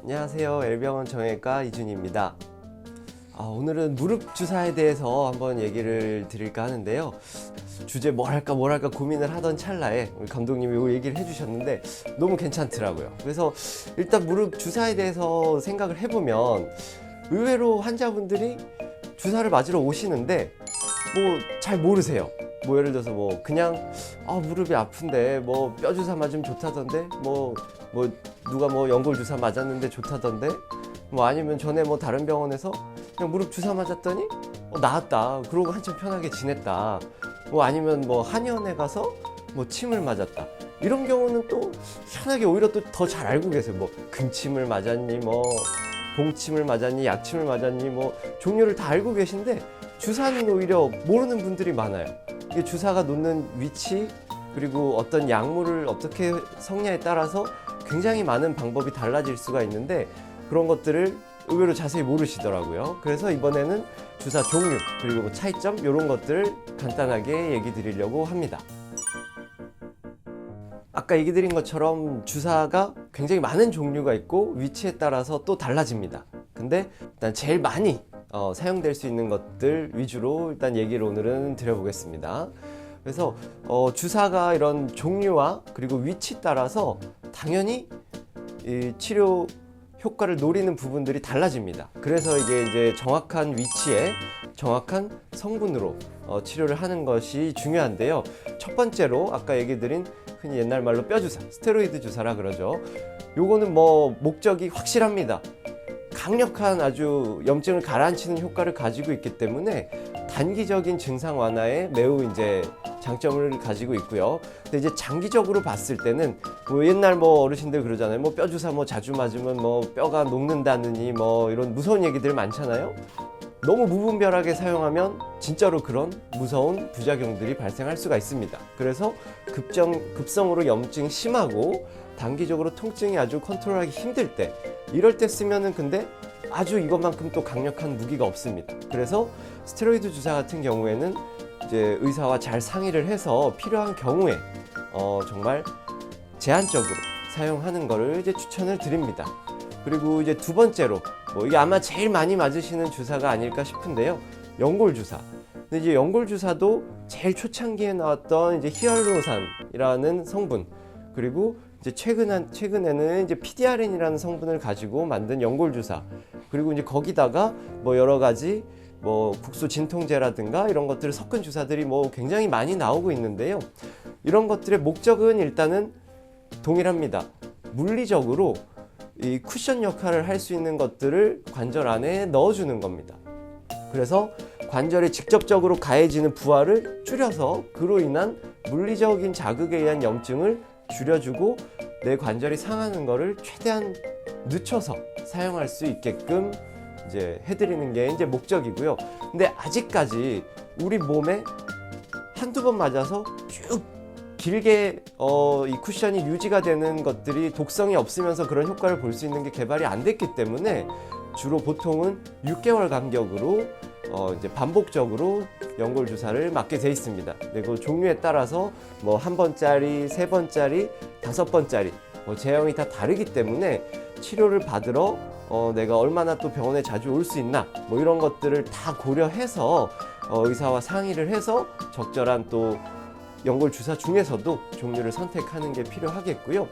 안녕하세요. L병원 정형외과 이준희입니다. 오늘은 무릎 주사에 대해서 한번 얘기를 드릴까 하는데요. 주제 뭘 할까 고민을 하던 찰나에 우리 감독님이 이 얘기를 해주셨는데 너무 괜찮더라고요. 그래서 일단 무릎 주사에 대해서 생각을 해보면 의외로 환자분들이 주사를 맞으러 오시는데 잘 모르세요. 예를 들어서 그냥 무릎이 아픈데 뼈 주사 맞으면 좋다던데 누가 연골 주사 맞았는데 좋다던데 아니면 전에 다른 병원에서 그냥 무릎 주사 맞았더니 나았다 그러고 한참 편하게 지냈다 아니면 한의원에 가서 침을 맞았다 이런 경우는 또 희한하게 오히려 또 더 잘 알고 계세요. 금침을 맞았니 봉침을 맞았니 약침을 맞았니 종류를 다 알고 계신데 주사는 오히려 모르는 분들이 많아요. 이게 주사가 놓는 위치 그리고 어떤 약물을 어떻게 섞냐에 따라서 굉장히 많은 방법이 달라질 수가 있는데 그런 것들을 의외로 자세히 모르시더라고요. 그래서 이번에는 주사 종류 그리고 차이점 이런 것들을 간단하게 얘기 드리려고 합니다. 아까 얘기 드린 것처럼 주사가 굉장히 많은 종류가 있고 위치에 따라서 또 달라집니다. 근데 일단 제일 많이 사용될 수 있는 것들 위주로 일단 얘기를 오늘은 드려보겠습니다. 그래서 주사가 이런 종류와 그리고 위치 따라서 당연히 이 치료 효과를 노리는 부분들이 달라집니다. 그래서 이제 정확한 위치에 정확한 성분으로 치료를 하는 것이 중요한데요. 첫 번째로 아까 얘기 드린 흔히 옛날 말로 뼈주사, 스테로이드 주사라 그러죠. 요거는 목적이 확실합니다. 강력한 아주 염증을 가라앉히는 효과를 가지고 있기 때문에 단기적인 증상 완화에 매우 장점을 가지고 있고요. 근데 이제 장기적으로 봤을 때는 옛날 어르신들 그러잖아요. 뼈 주사 자주 맞으면 뼈가 녹는다느니 이런 무서운 얘기들 많잖아요. 너무 무분별하게 사용하면 진짜로 그런 무서운 부작용들이 발생할 수가 있습니다. 그래서 급성으로 염증이 심하고 단기적으로 통증이 아주 컨트롤하기 힘들 때 이럴 때 쓰면은 근데 아주 이것만큼 또 강력한 무기가 없습니다. 그래서 스테로이드 주사 같은 경우에는 이제 의사와 잘 상의를 해서 필요한 경우에 정말 제한적으로 사용하는 것을 추천을 드립니다. 그리고 이제 두 번째로 이게 아마 제일 많이 맞으시는 주사가 아닐까 싶은데요. 연골 주사. 근데 이제 연골 주사도 제일 초창기에 나왔던 히알루론산이라는 성분 그리고 이제 최근에는 PDRN이라는 성분을 가지고 만든 연골 주사 그리고 이제 거기다가 여러 가지 국소 진통제라든가 이런 것들을 섞은 주사들이 굉장히 많이 나오고 있는데요. 이런 것들의 목적은 일단은 동일합니다. 물리적으로 이 쿠션 역할을 할 수 있는 것들을 관절 안에 넣어주는 겁니다. 그래서 관절에 직접적으로 가해지는 부하를 줄여서 그로 인한 물리적인 자극에 의한 염증을 줄여주고 내 관절이 상하는 것을 최대한 늦춰서 사용할 수 있게끔 해드리는 게 목적이고요. 근데 아직까지 우리 몸에 한두 번 맞아서 쭉 길게 이 쿠션이 유지가 되는 것들이 독성이 없으면서 그런 효과를 볼 수 있는 게 개발이 안 됐기 때문에 주로 보통은 6개월 간격으로 반복적으로 연골 주사를 맞게 돼 있습니다. 그리고 종류에 따라서 한 번짜리, 세 번짜리, 5번짜리 제형이 다 다르기 때문에 치료를 받으러 내가 얼마나 또 병원에 자주 올 수 있나 이런 것들을 다 고려해서 의사와 상의를 해서 적절한 또 연골 주사 중에서도 종류를 선택하는 게 필요하겠고요.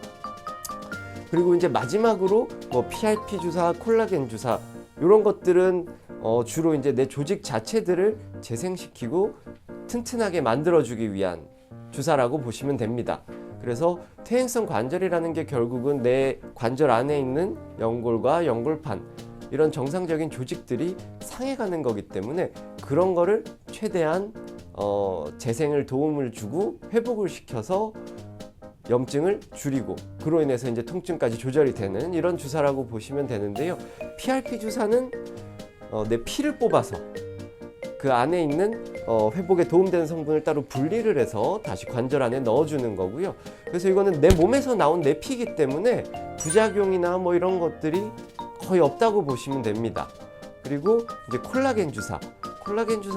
그리고 이제 마지막으로 PRP 주사, 콜라겐 주사 이런 것들은 주로 내 조직 자체들을 재생시키고 튼튼하게 만들어주기 위한 주사라고 보시면 됩니다. 그래서 퇴행성 관절이라는 게 결국은 내 관절 안에 있는 연골과 연골판 이런 정상적인 조직들이 상해가는 거기 때문에 그런 거를 최대한 재생을 도움을 주고 회복을 시켜서 염증을 줄이고 그로 인해서 통증까지 조절이 되는 이런 주사라고 보시면 되는데요. PRP 주사는 내 피를 뽑아서 그 안에 있는 회복에 도움되는 성분을 따로 분리를 해서 다시 관절 안에 넣어주는 거고요. 그래서 이거는 내 몸에서 나온 내 피이기 때문에 부작용이나 이런 것들이 거의 없다고 보시면 됩니다. 그리고 이제 콜라겐 주사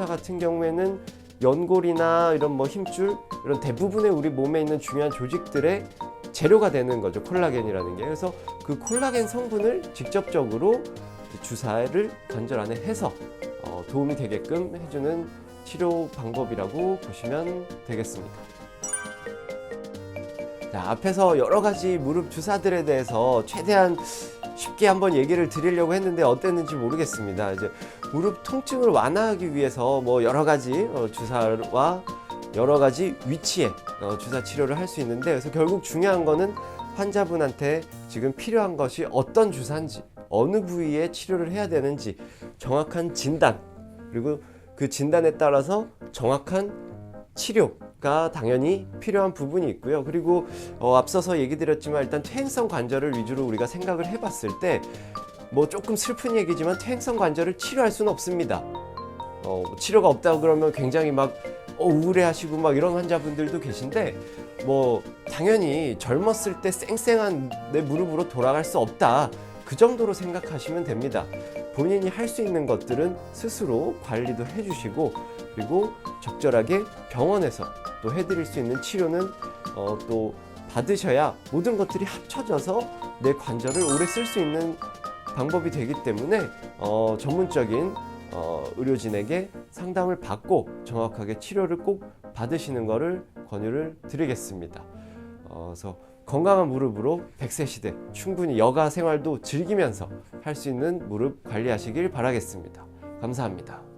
같은 경우에는 연골이나 이런 힘줄 이런 대부분의 우리 몸에 있는 중요한 조직들의 재료가 되는 거죠. 콜라겐이라는 게. 그래서 그 콜라겐 성분을 직접적으로 주사를 관절 안에 해서 도움이 되게끔 해주는 치료 방법이라고 보시면 되겠습니다. 자, 앞에서 여러 가지 무릎 주사들에 대해서 최대한 쉽게 한번 얘기를 드리려고 했는데 어땠는지 모르겠습니다. 이제 무릎 통증을 완화하기 위해서 뭐 여러 가지 주사와 여러 가지 위치에 주사 치료를 할 수 있는데, 그래서 결국 중요한 거는 환자분한테 지금 필요한 것이 어떤 주사인지, 어느 부위에 치료를 해야 되는지 정확한 진단, 그리고 그 진단에 따라서 정확한 치료가 당연히 필요한 부분이 있고요. 그리고 앞서서 얘기 드렸지만 일단 퇴행성 관절을 위주로 우리가 생각을 해봤을 때 뭐 조금 슬픈 얘기지만 퇴행성 관절을 치료할 수는 없습니다. 치료가 없다고 그러면 굉장히 막 우울해하시고 막 이런 환자분들도 계신데, 뭐 당연히 젊었을 때 쌩쌩한 내 무릎으로 돌아갈 수 없다, 그 정도로 생각하시면 됩니다. 본인이 할 수 있는 것들은 스스로 관리도 해주시고, 그리고 적절하게 병원에서 또 해드릴 수 있는 치료는 또 받으셔야 모든 것들이 합쳐져서 내 관절을 오래 쓸 수 있는 방법이 되기 때문에 전문적인 의료진에게 상담을 받고 정확하게 치료를 꼭 받으시는 것을 권유를 드리겠습니다. 그래서 건강한 무릎으로 100세 시대 충분히 여가 생활도 즐기면서 할 수 있는 무릎 관리하시길 바라겠습니다. 감사합니다.